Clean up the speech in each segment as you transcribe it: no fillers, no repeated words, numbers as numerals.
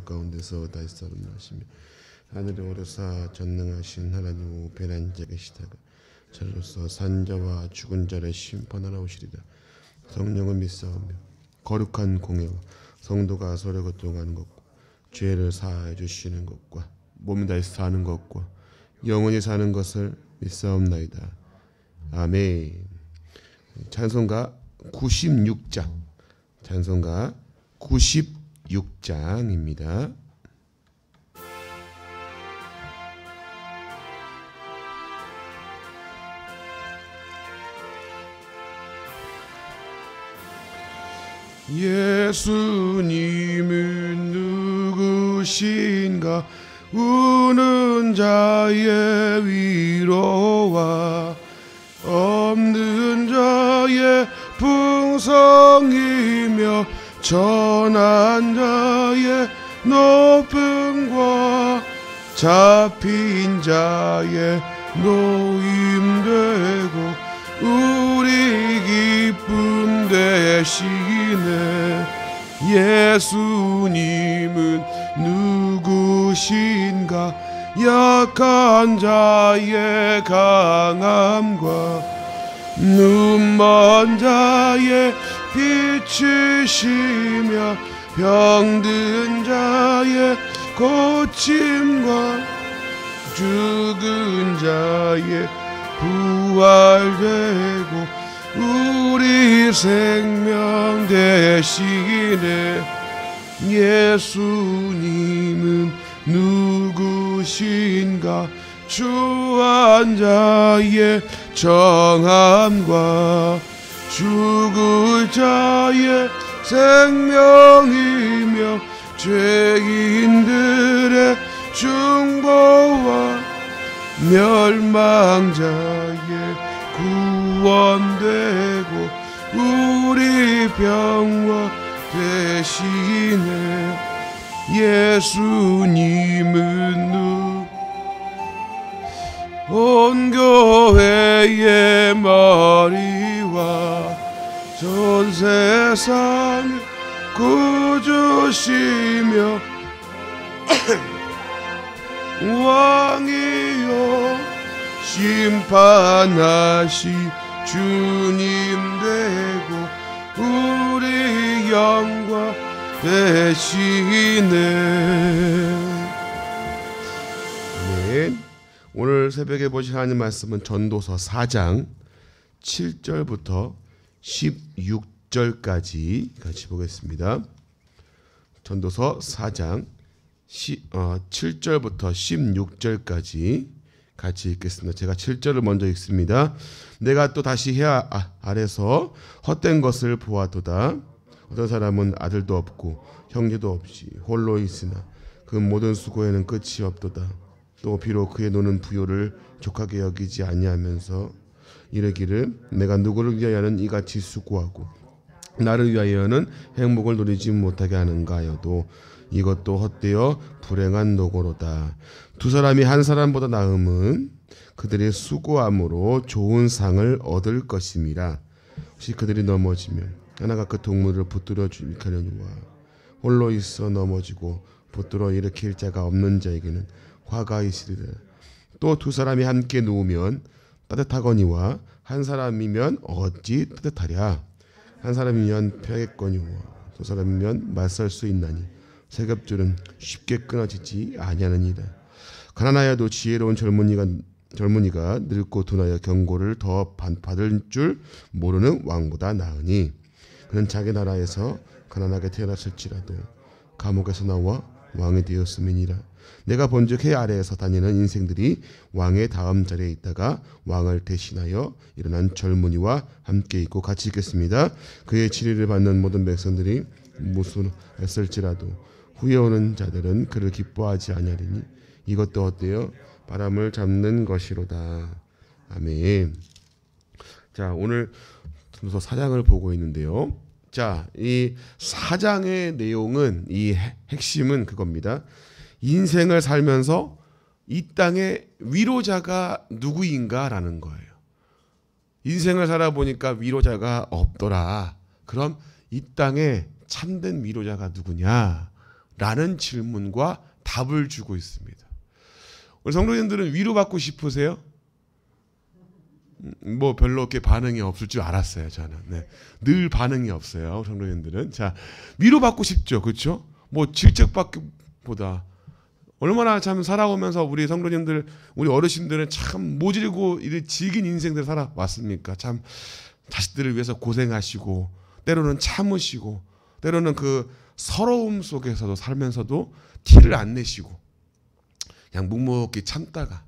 가운데서 다시 살아나시며 하늘에 오르사 전능하신 하나님 우편한 자 계시다가 저로서 산자와 죽은 자를 심판하러 오시리다. 성령을 믿사오며 거룩한 공예와 성도가 서로 교통하는 것과 죄를 사하여 주시는 것과 몸이 다시 사는 것과 영원히 사는 것을 믿사옵나이다. 아멘. 찬송가 96장, 찬송가 96장입니다. 예수님은 누구신가? 우는 자의 위로와 없는 자의 풍성이며 전한 자의 높음과 잡힌 자의 노임되고 우리 기쁨 되시네. 예수님은 누구신가? 약한 자의 강함과 눈먼 자의 빛이시며 병든 자의 고침과 죽은 자의 부활되고 우리 생명 되시네. 예수님은 누구신가? 주한 자의 정함과 죽을 자의 생명이며 죄인들의 중보와 멸망자의 구원되고 우리 병화 되시네. 예수님은 온 교회의 머리와 전 세상의 구주시며 왕이요 심판하시 주님 되고 우리 영광 되시네. 아멘. 오늘 새벽에 보실 하나님 말씀은 전도서 4장 7절부터 16절까지 같이 보겠습니다. 전도서 4장 7절부터 16절까지 같이 읽겠습니다. 제가 7절을 먼저 읽습니다. 내가 또 다시 해 아래서 헛된 것을 보아도다. 어떤 사람은 아들도 없고 형제도 없이 홀로 있으나 그 모든 수고에는 끝이 없도다. 또 비록 그의 노는 부요를 족하게 여기지 아니하면서 이르기를 내가 누구를 위하여는 이같이 수고하고 나를 위하여는 행복을 누리지 못하게 하는가 하여도 이것도 헛되어 불행한 노고로다. 두 사람이 한 사람보다 나음은 그들의 수고함으로 좋은 상을 얻을 것임이라. 혹시 그들이 넘어지면 하나가 그 동물을 붙들어 일으키려니와 홀로 있어 넘어지고 붙들어 일으킬 자가 없는 자에게는 화가 있으리라. 또 두 사람이 함께 누우면 따뜻하거니와 한 사람이면 어찌 따뜻하랴. 한 사람이면 펴겠거니와 두 사람이면 맞설 수 있나니 세겹줄은 쉽게 끊어지지 아니하느니라. 가난하여도 지혜로운 젊은이가 늙고 둔하여 경고를 더 받을 줄 모르는 왕보다 나으니 그는 자기 나라에서 가난하게 태어났을지라도 감옥에서 나와 왕이 되었음이니라. 내가 본즉 해 아래에서 다니는 인생들이 왕의 다음 자리에 있다가 왕을 대신하여 일어난 젊은이와 함께 있고 같이 읽겠습니다. 그의 치리를 받는 모든 백성들이 무슨 했을지라도 후에 오는 자들은 그를 기뻐하지 아니하리니 이것도 어때요? 바람을 잡는 것이로다. 아멘. 자, 오늘 전도서 4장을 보고 있는데요. 자, 이 4장의 내용은 이 핵심은 그겁니다. 인생을 살면서 이 땅의 위로자가 누구인가라는 거예요. 인생을 살아보니까 위로자가 없더라. 그럼 이 땅에 참된 위로자가 누구냐? 라는 질문과 답을 주고 있습니다. 우리 성도님들은 위로받고 싶으세요? 뭐 별로 이렇게 반응이 없을 줄 알았어요. 저는 늘 반응이 없어요. 성도님들은 자 위로받고 싶죠, 그렇죠? 뭐 질책받기보다 얼마나 참 살아오면서 우리 성도님들, 우리 어르신들은 참 모질고 이런 질긴 인생들 살아왔습니까? 참 자식들을 위해서 고생하시고 때로는 참으시고 때로는 그 서러움 속에서도 살면서도 티를 안 내시고 그냥 묵묵히 참다가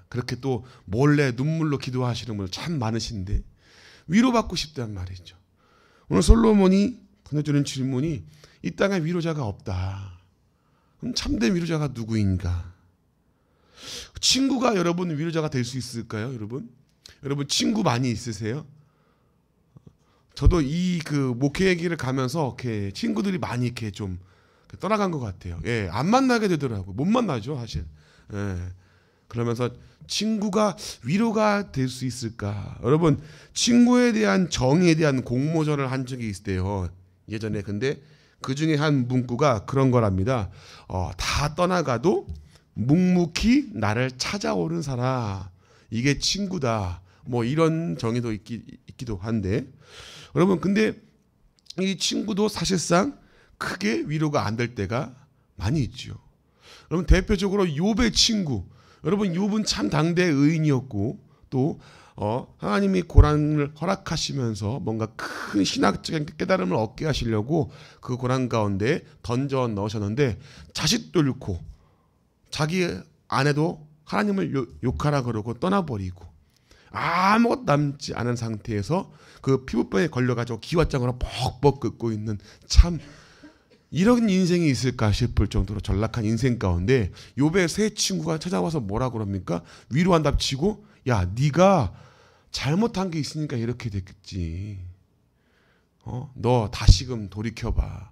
그렇게 또 몰래 눈물로 기도하시는 분들 참 많으신데 위로받고 싶단 말이죠. 오늘 솔로몬이 보내주는 질문이 이 땅에 위로자가 없다. 그럼 참된 위로자가 누구인가? 친구가 여러분 위로자가 될 수 있을까요, 여러분? 여러분 친구 많이 있으세요? 저도 이 그 목회의 길을 가면서 이렇게 친구들이 많이 이렇게 좀 떠나간 것 같아요. 예, 안 만나게 되더라고요. 못 만나죠, 사실. 예. 그러면서 친구가 위로가 될 수 있을까? 여러분 친구에 대한 정의에 대한 공모전을 한 적이 있대요. 예전에. 근데 그 중에 한 문구가 그런 거랍니다. 다 떠나가도 묵묵히 나를 찾아오는 사람, 이게 친구다. 뭐 이런 정의도 있기도 한데 여러분 근데 이 친구도 사실상 크게 위로가 안 될 때가 많이 있죠. 여러분 대표적으로 욥의 친구, 여러분 욥은 참 당대의 의인이었고 또 하나님이 고난을 허락하시면서 뭔가 큰 신학적인 깨달음을 얻게 하시려고 그 고난 가운데 던져 넣으셨는데 자식도 잃고 자기 아내도 하나님을 욕하라 그러고 떠나버리고 아무것도 남지 않은 상태에서 그 피부병에 걸려가지고 기왓장으로 벅벅 끓고 있는 참 이런 인생이 있을까 싶을 정도로 전락한 인생 가운데 욥의 세 친구가 찾아와서 뭐라 그럽니까? 위로한답치고 야 네가 잘못한 게 있으니까 이렇게 됐겠지. 너 다시금 돌이켜봐.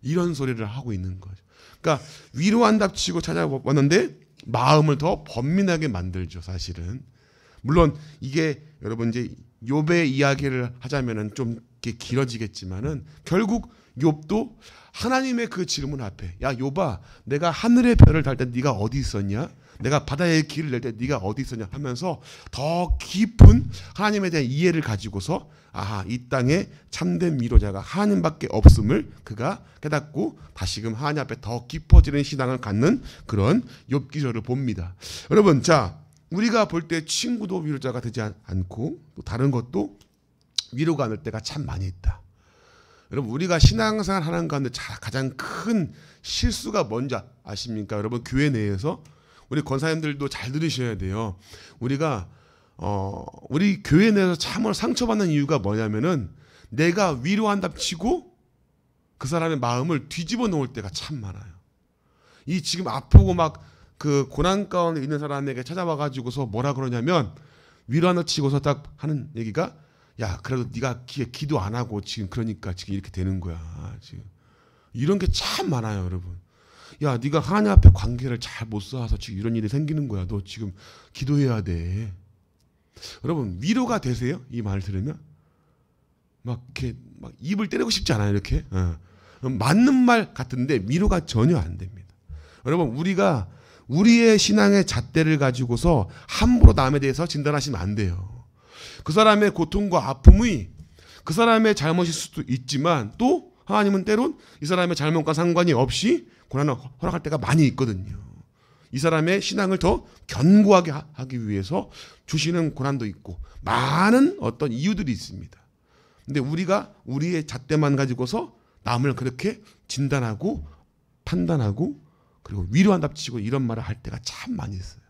이런 소리를 하고 있는 거죠. 그러니까 위로한답치고 찾아왔는데 마음을 더 번민하게 만들죠, 사실은. 물론 이게 여러분 이제 욥의 이야기를 하자면은 좀 이렇게 길어지겠지만은 결국 욥도 하나님의 그 질문 앞에 야 욥아 내가 하늘의 별을 달 때 네가 어디 있었냐? 내가 바다의 길을 낼 때 네가 어디 있었냐 하면서 더 깊은 하나님에 대한 이해를 가지고서 아하 이 땅에 참된 위로자가 하나님밖에 없음을 그가 깨닫고 다시금 하나님 앞에 더 깊어지는 신앙을 갖는 그런 욥 기서를 봅니다. 여러분 자 우리가 볼 때 친구도 위로자가 되지 않고 또 다른 것도 위로가 안 될 때가 참 많이 있다. 여러분 우리가 신앙생활 하는 가운데 가장 큰 실수가 뭔지 아십니까? 여러분 교회 내에서 우리 권사님들도 잘 들으셔야 돼요. 우리가 우리 교회 내에서 참으로 상처받는 이유가 뭐냐면은 내가 위로한답치고 그 사람의 마음을 뒤집어 놓을 때가 참 많아요. 이 지금 아프고 막 그 고난 가운데 있는 사람에게 찾아와 가지고서 뭐라 그러냐면 위로한답치고서 딱 하는 얘기가 야 그래도 네가 기도 안 하고 지금 그러니까 지금 이렇게 되는 거야. 지금 이런 게 참 많아요, 여러분. 야 네가 하나님 앞에 관계를 잘 못 쌓아서 지금 이런 일이 생기는 거야. 너 지금 기도해야 돼. 여러분 위로가 되세요? 이 말 들으면 막 이렇게 막 입을 때리고 싶지 않아요, 이렇게. 맞는 말 같은데 위로가 전혀 안 됩니다. 여러분 우리가 우리의 신앙의 잣대를 가지고서 함부로 남에 대해서 진단하시면 안 돼요. 그 사람의 고통과 아픔이 그 사람의 잘못일 수도 있지만 또 하나님은 때론 이 사람의 잘못과 상관이 없이 고난을 허락할 때가 많이 있거든요. 이 사람의 신앙을 더 견고하게 하기 위해서 주시는 고난도 있고 많은 어떤 이유들이 있습니다. 근데 우리가 우리의 잣대만 가지고서 남을 그렇게 진단하고 판단하고 그리고 위로한답치고 이런 말을 할 때가 참 많이 있어요.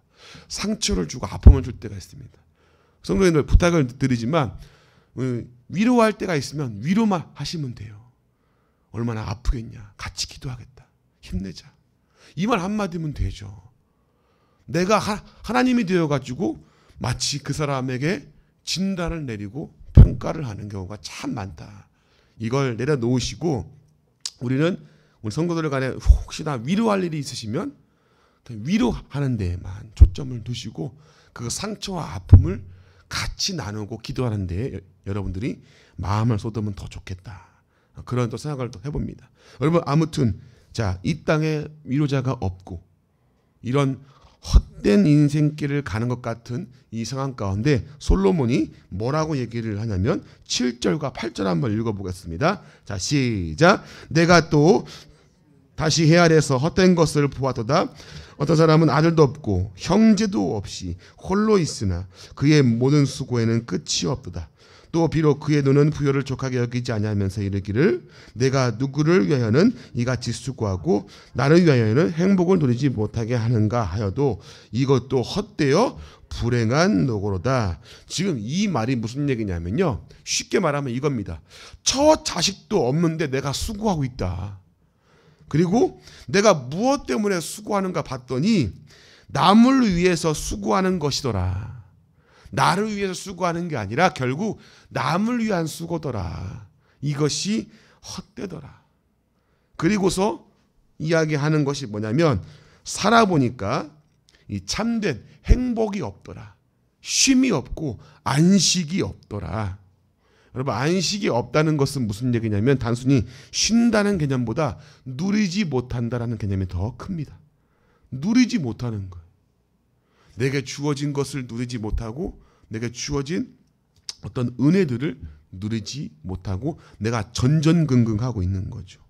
상처를 주고 아픔을 줄 때가 있습니다. 성도님들 부탁을 드리지만 위로할 때가 있으면 위로만 하시면 돼요. 얼마나 아프겠냐. 같이 기도하겠다. 힘내자. 이 말 한마디면 되죠. 내가 하나님이 되어가지고 마치 그 사람에게 진단을 내리고 평가를 하는 경우가 참 많다. 이걸 내려놓으시고 우리는 우리 성도들 간에 혹시나 위로할 일이 있으시면 위로하는 데에만 초점을 두시고 그 상처와 아픔을 같이 나누고 기도하는 데에 여러분들이 마음을 쏟으면 더 좋겠다. 그런 또 생각을 또 해봅니다. 여러분 아무튼 자, 이 땅에 위로자가 없고 이런 헛된 인생길을 가는 것 같은 이 상황 가운데 솔로몬이 뭐라고 얘기를 하냐면 7절과 8절 한번 읽어보겠습니다. 자, 시작. 내가 또 다시 해 아래서 헛된 것을 보았도다. 어떤 사람은 아들도 없고 형제도 없이 홀로 있으나 그의 모든 수고에는 끝이 없도다. 또 비록 그의 눈은 부요를 족하게 여기지 아니하면서 이르기를 내가 누구를 위하여는 이같이 수고하고 나를 위하여는 행복을 누리지 못하게 하는가 하여도 이것도 헛되어 불행한 노고로다. 지금 이 말이 무슨 얘기냐면요, 쉽게 말하면 이겁니다. 저 자식도 없는데 내가 수고하고 있다. 그리고 내가 무엇 때문에 수고하는가 봤더니 남을 위해서 수고하는 것이더라. 나를 위해서 수고하는 게 아니라 결국 남을 위한 수고더라. 이것이 헛되더라. 그리고서 이야기하는 것이 뭐냐면 살아보니까 이 참된 행복이 없더라. 쉼이 없고 안식이 없더라. 여러분, 안식이 없다는 것은 무슨 얘기냐면 단순히 쉰다는 개념보다 누리지 못한다라는 개념이 더 큽니다. 누리지 못하는 거예요. 내게 주어진 것을 누리지 못하고 내게 주어진 어떤 은혜들을 누리지 못하고 내가 전전긍긍하고 있는 거죠.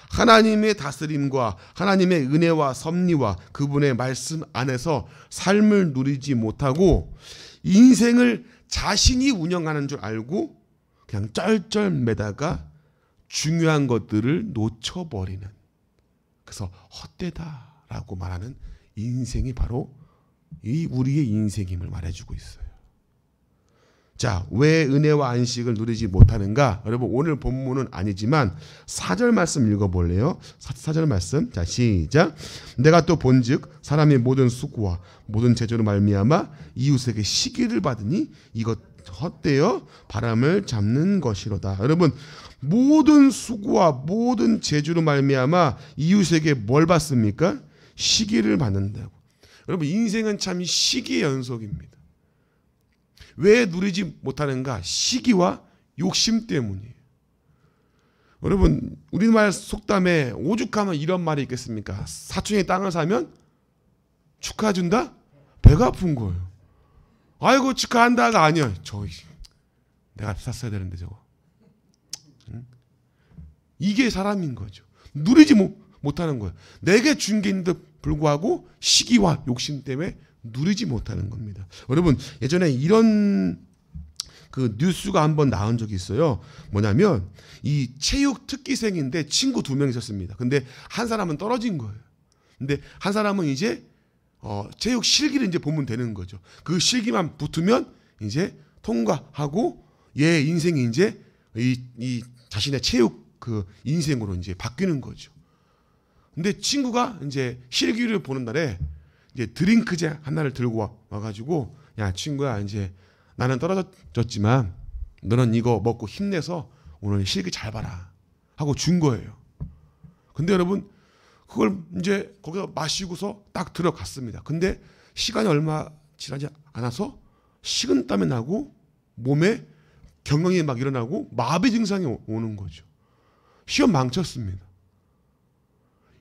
하나님의 다스림과 하나님의 은혜와 섭리와 그분의 말씀 안에서 삶을 누리지 못하고 인생을 자신이 운영하는 줄 알고 그냥 쩔쩔매다가 중요한 것들을 놓쳐버리는, 그래서 헛되다라고 말하는 인생이 바로 이 우리의 인생임을 말해주고 있어요. 자, 왜 은혜와 안식을 누리지 못하는가? 여러분, 오늘 본문은 아니지만 4절 말씀 읽어볼래요? 4절 말씀. 자, 시작. 내가 또 본즉 사람의 모든 수고와 모든 제조로 말미암아 이웃에게 시기를 받으니 이것 헛되어 바람을 잡는 것이로다. 여러분, 모든 수고와 모든 제조로 말미암아 이웃에게 뭘 받습니까? 시기를 받는다고. 여러분, 인생은 참 시기의 연속입니다. 왜 누리지 못하는가? 시기와 욕심 때문이에요. 여러분, 우리말 속담에 오죽하면 이런 말이 있겠습니까? 사촌이 땅을 사면 축하해준다? 배가 아픈 거예요. 아이고 축하한다가 아니야. 내가 샀어야 되는데 저거. 이게 사람인 거죠. 누리지 못하는 거예요. 내게 준 게 있는데 불구하고 시기와 욕심 때문에 누리지 못하는 겁니다. 여러분, 예전에 이런 그 뉴스가 한번 나온 적이 있어요. 뭐냐면 이 체육 특기생인데 친구 2명 있었습니다. 근데 한 사람은 떨어진 거예요. 근데 한 사람은 이제 체육 실기를 이제 보면 되는 거죠. 그 실기만 붙으면 이제 통과하고 얘 인생이 이제 이 자신의 체육 그 인생으로 이제 바뀌는 거죠. 근데 친구가 이제 실기를 보는 날에 이제 드링크제 하나를 들고 와가지고, 야 친구야, 이제 나는 떨어졌지만 너는 이거 먹고 힘내서 오늘 실기 잘 봐라 하고 준 거예요. 근데 여러분, 그걸 이제 거기서 마시고서 딱 들어갔습니다. 근데 시간이 얼마 지나지 않아서 식은땀이 나고 몸에 경련이 막 일어나고 마비 증상이 오는 거죠. 시험 망쳤습니다.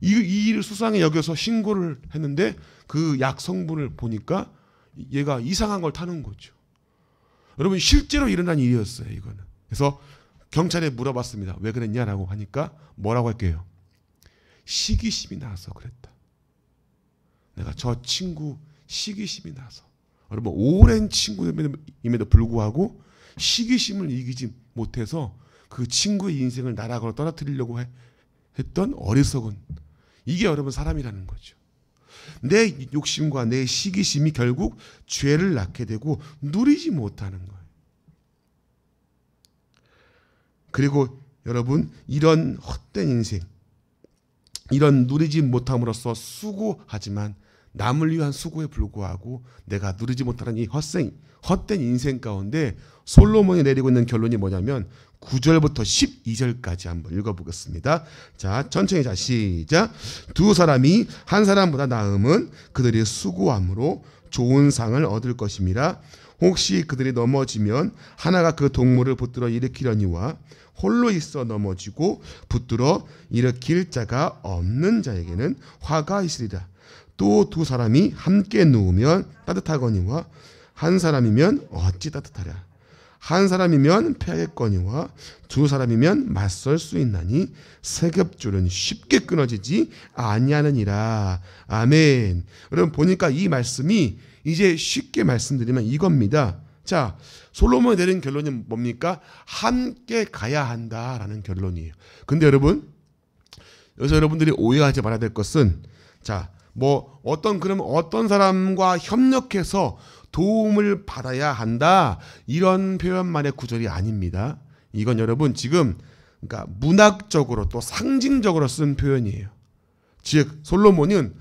이 일을 수상히 여겨서 신고를 했는데 그 약 성분을 보니까 얘가 이상한 걸 타는 거죠. 여러분, 실제로 일어난 일이었어요, 이거는. 그래서 경찰에 물어봤습니다. 왜 그랬냐라고 하니까 뭐라고 할게요? 시기심이 나서 그랬다. 내가 저 친구 시기심이 나서. 여러분, 오랜 친구임에도 불구하고 시기심을 이기지 못해서 그 친구의 인생을 나락으로 떨어뜨리려고 했던 어리석은, 이게 여러분 사람이라는 거죠. 내 욕심과 내 시기심이 결국 죄를 낳게 되고 누리지 못하는 거예요. 그리고 여러분, 이런 헛된 인생, 이런 누리지 못함으로써 수고하지만 남을 위한 수고에 불구하고 내가 누리지 못하는 이 헛된 인생 가운데 솔로몬이 내리고 있는 결론이 뭐냐면 9절부터 12절까지 한번 읽어보겠습니다. 자, 천천히. 자, 시작. 두 사람이 한 사람보다 나음은 그들이 수고함으로 좋은 상을 얻을 것임이라. 혹시 그들이 넘어지면 하나가 그 동물을 붙들어 일으키려니와 홀로 있어 넘어지고 붙들어 일으킬 자가 없는 자에게는 화가 있으리라. 또 두 사람이 함께 누우면 따뜻하거니와 한 사람이면 어찌 따뜻하랴. 한 사람이면 패하겠거니와 두 사람이면 맞설 수 있나니 세겹줄은 쉽게 끊어지지 아니하느니라. 아멘. 여러분 보니까 이 말씀이 이제 쉽게 말씀드리면 이겁니다. 자, 솔로몬이 내린 결론이 뭡니까? 함께 가야 한다라는 결론이에요. 근데 여러분, 여기서 여러분들이 오해하지 말아야 될 것은, 자, 어떤 사람과 협력해서 도움을 받아야 한다, 이런 표현만의 구절이 아닙니다. 이건 여러분 지금 그러니까 문학적으로 또 상징적으로 쓴 표현이에요. 즉 솔로몬은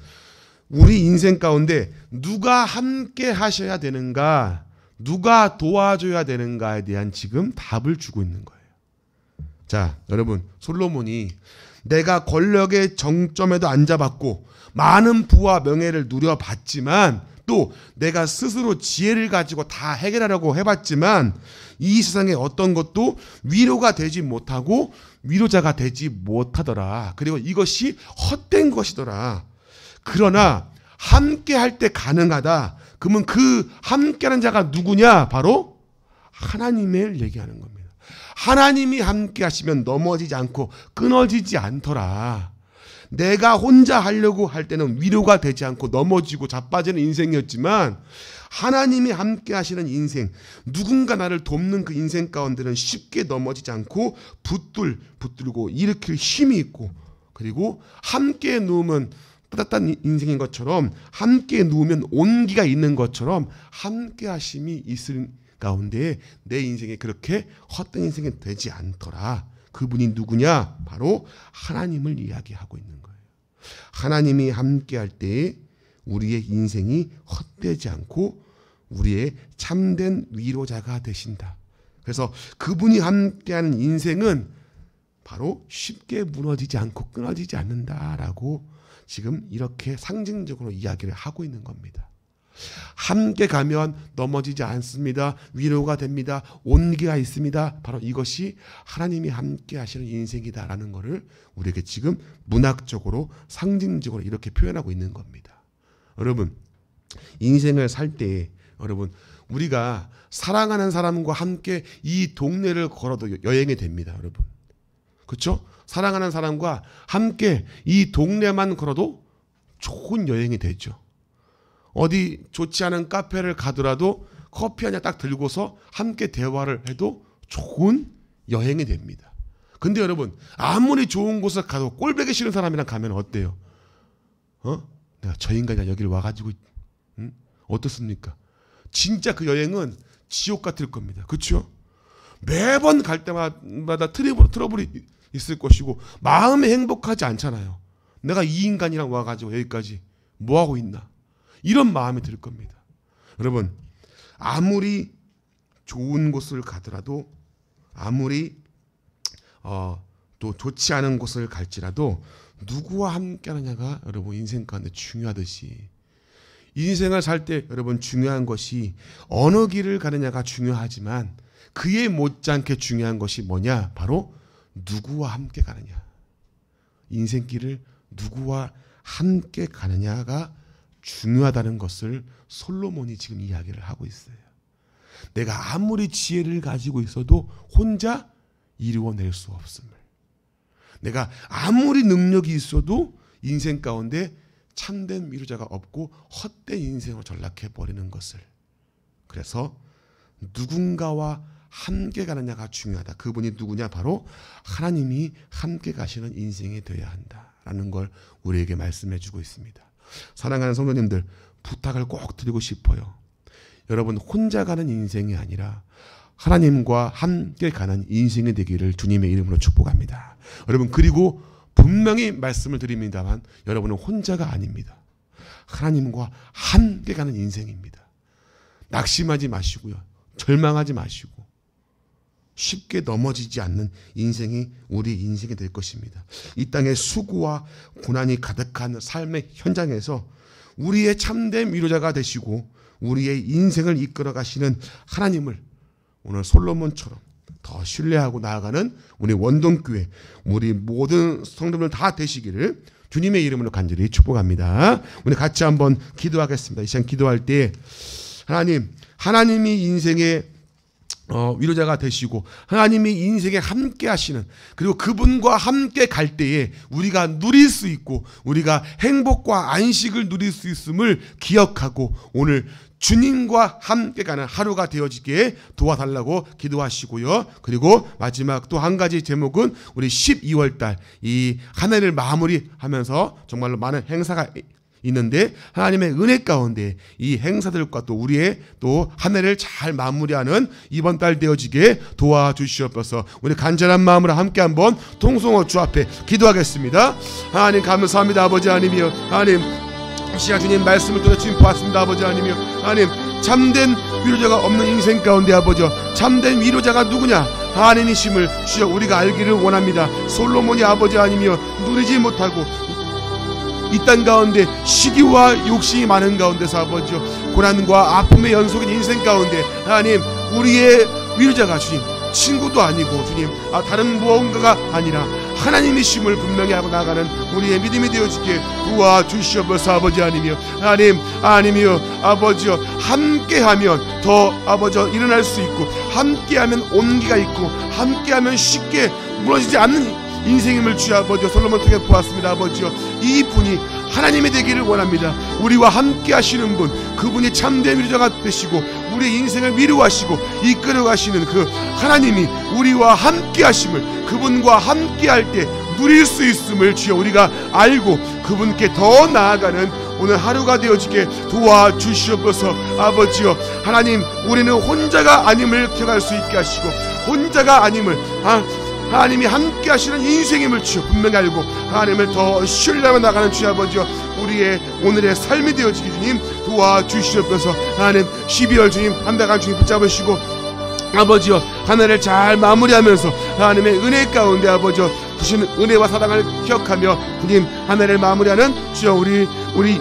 우리 인생 가운데 누가 함께 하셔야 되는가, 누가 도와줘야 되는가에 대한 지금 답을 주고 있는 거예요. 자, 여러분, 솔로몬이 내가 권력의 정점에도 앉아봤고 많은 부와 명예를 누려봤지만, 또 내가 스스로 지혜를 가지고 다 해결하려고 해봤지만 이 세상에 어떤 것도 위로가 되지 못하고 위로자가 되지 못하더라. 그리고 이것이 헛된 것이더라. 그러나 함께 할 때 가능하다. 그러면 그 함께하는 자가 누구냐? 바로 하나님을 얘기하는 겁니다. 하나님이 함께 하시면 넘어지지 않고 끊어지지 않더라. 내가 혼자 하려고 할 때는 위로가 되지 않고 넘어지고 자빠지는 인생이었지만 하나님이 함께 하시는 인생, 누군가 나를 돕는 그 인생 가운데는 쉽게 넘어지지 않고 붙들고 일으킬 힘이 있고, 그리고 함께 누우면 따뜻한 인생인 것처럼, 함께 누우면 온기가 있는 것처럼 함께 하심이 있을 가운데 내 인생에 그렇게 헛된 인생이 되지 않더라. 그분이 누구냐? 바로 하나님을 이야기하고 있는 거예요. 하나님이 함께할 때 우리의 인생이 헛되지 않고 우리의 참된 위로자가 되신다. 그래서 그분이 함께하는 인생은 바로 쉽게 무너지지 않고 끊어지지 않는다라고 지금 이렇게 상징적으로 이야기를 하고 있는 겁니다. 함께 가면 넘어지지 않습니다. 위로가 됩니다. 온기가 있습니다. 바로 이것이 하나님이 함께 하시는 인생이다라는 것을 우리에게 지금 문학적으로 상징적으로 이렇게 표현하고 있는 겁니다. 여러분, 인생을 살 때 여러분, 우리가 사랑하는 사람과 함께 이 동네를 걸어도 여행이 됩니다. 여러분, 그렇죠? 사랑하는 사람과 함께 이 동네만 걸어도 좋은 여행이 되죠. 어디 좋지 않은 카페를 가더라도 커피 한 잔 딱 들고서 함께 대화를 해도 좋은 여행이 됩니다. 근데 여러분, 아무리 좋은 곳을 가도 꼴보기 싫은 사람이랑 가면 어때요? 내가 저 인간이 여기를 와가지고 어떻습니까? 진짜 그 여행은 지옥 같을 겁니다. 그렇죠? 매번 갈 때마다 트러블이 있을 것이고 마음이 행복하지 않잖아요. 내가 이 인간이랑 와가지고 여기까지 뭐하고 있나? 이런 마음이 들 겁니다. 여러분, 아무리 좋은 곳을 가더라도, 아무리 또 좋지 않은 곳을 갈지라도 누구와 함께 하느냐가 여러분 인생 가운데 중요하듯이, 인생을 살 때 여러분 중요한 것이 어느 길을 가느냐가 중요하지만 그에 못지않게 중요한 것이 뭐냐? 바로 누구와 함께 가느냐. 인생길을 누구와 함께 가느냐가 중요하다는 것을 솔로몬이 지금 이야기를 하고 있어요. 내가 아무리 지혜를 가지고 있어도 혼자 이루어낼 수 없음을, 내가 아무리 능력이 있어도 인생 가운데 참된 위로자가 없고 헛된 인생으로 전락해버리는 것을, 그래서 누군가와 함께 가느냐가 중요하다. 그분이 누구냐? 바로 하나님이 함께 가시는 인생이 되어야 한다라는 걸 우리에게 말씀해 주고 있습니다. 사랑하는 성도님들, 부탁을 꼭 드리고 싶어요. 여러분, 혼자 가는 인생이 아니라 하나님과 함께 가는 인생이 되기를 주님의 이름으로 축복합니다. 여러분, 그리고 분명히 말씀을 드립니다만 여러분은 혼자가 아닙니다. 하나님과 함께 가는 인생입니다. 낙심하지 마시고요. 절망하지 마시고 쉽게 넘어지지 않는 인생이 우리 인생이 될 것입니다. 이 땅에 수고와 고난이 가득한 삶의 현장에서 우리의 참된 위로자가 되시고 우리의 인생을 이끌어 가시는 하나님을 오늘 솔로몬처럼 더 신뢰하고 나아가는 우리 원동교회, 우리 모든 성도들 다 되시기를 주님의 이름으로 간절히 축복합니다. 우리 같이 한번 기도하겠습니다. 이 시간 기도할 때 하나님이 인생의 위로자가 되시고 하나님이 인생에 함께 하시는, 그리고 그분과 함께 갈 때에 우리가 누릴 수 있고 우리가 행복과 안식을 누릴 수 있음을 기억하고 오늘 주님과 함께 가는 하루가 되어지게 도와달라고 기도하시고요. 그리고 마지막 또 한 가지 제목은 우리 12월달 이 한 해를 마무리하면서 정말로 많은 행사가 있는데 하나님의 은혜 가운데 이 행사들과 또 우리의 또 한 해를 잘 마무리하는 이번 달 되어지게 도와주시옵소서. 우리 간절한 마음으로 함께 한번 통성어 주 앞에 기도하겠습니다. 하나님 감사합니다. 아버지 하나님이여, 하나님 시간 주님 말씀을 통해 주님 보았습니다. 아버지 하나님이여, 하나님 참된 위로자가 없는 인생 가운데 아버지 참된 위로자가 누구냐 하나님이심을 주여 우리가 알기를 원합니다. 솔로몬이 아버지 하나님이여 누리지 못하고 이 땅 가운데 시기와 욕심이 많은 가운데서 아버지요 고난과 아픔의 연속인 인생 가운데 하나님 우리의 위로자가 주님 친구도 아니고 주님 다른 무언가가 아니라 하나님이심을 분명히 하고 나가는 우리의 믿음이 되어지게 도와주시옵소서. 아버지 하나님이여, 하나님이여 아버지여 함께하면 더 아버지여 일어날 수 있고 함께하면 온기가 있고 함께하면 쉽게 무너지지 않는 인생임을 주여 아버지여 솔로몬 통해 보았습니다. 아버지여 이분이 하나님이 되기를 원합니다. 우리와 함께 하시는 분, 그분이 참된 위로자가 되시고 우리의 인생을 위로하시고 이끌어 가시는 그 하나님이 우리와 함께 하심을, 그분과 함께 할 때 누릴 수 있음을 주여 우리가 알고 그분께 더 나아가는 오늘 하루가 되어지게 도와주시옵소서. 아버지여 하나님 우리는 혼자가 아님을 기억할 수 있게 하시고 혼자가 아님을 하나님이 함께 하시는 인생임을 주여 분명히 알고 하나님을 더 신뢰하며 나가는 주여 아버지여 우리의 오늘의 삶이 되어지기 주님 도와주시옵소서. 하나님 12월 주님 한 달간 주님 붙잡으시고 아버지여 하늘을 잘 마무리하면서 하나님의 은혜 가운데 아버지여 주시는 은혜와 사랑을 기억하며 주님 하늘을 마무리하는 주여 우리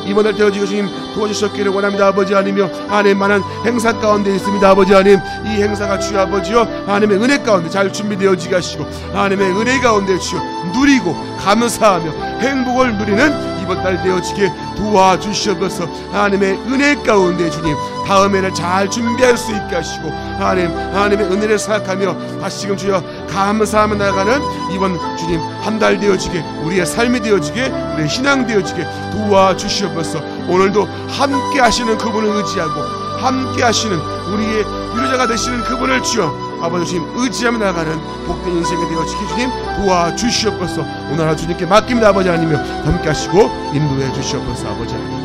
이번 달 되어지고 주님 도와주셨기를 원합니다. 아버지 하나님이여 하나님 많은 행사 가운데 있습니다. 아버지 하나님 이 행사가 주여 아버지여 하나님의 은혜 가운데 잘 준비되어지게 하시고 하나님의 은혜 가운데 주여 누리고 감사하며 행복을 누리는 이번 달 되어지게 도와주시옵소서. 하나님의 은혜 가운데 주님 다음 해를 잘 준비할 수 있게 하시고 하나님의 은혜를 생각하며 다시금 주여 감사하며 나아가는 이번 주님 한 달 되어지게 우리의 삶이 되어지게 우리의 신앙 되어지게 도와주시옵소서. 오늘도 함께 하시는 그분을 의지하고 함께 하시는 우리의 위로자가 되시는 그분을 주여 아버지 주님 의지하며 나아가는 복된 인생이 되어지게 주님 도와주시옵소서. 오늘 하루 주님께 맡깁니다. 아버지 하나님이여 함께 하시고 인도해 주시옵소서. 아버지 하나님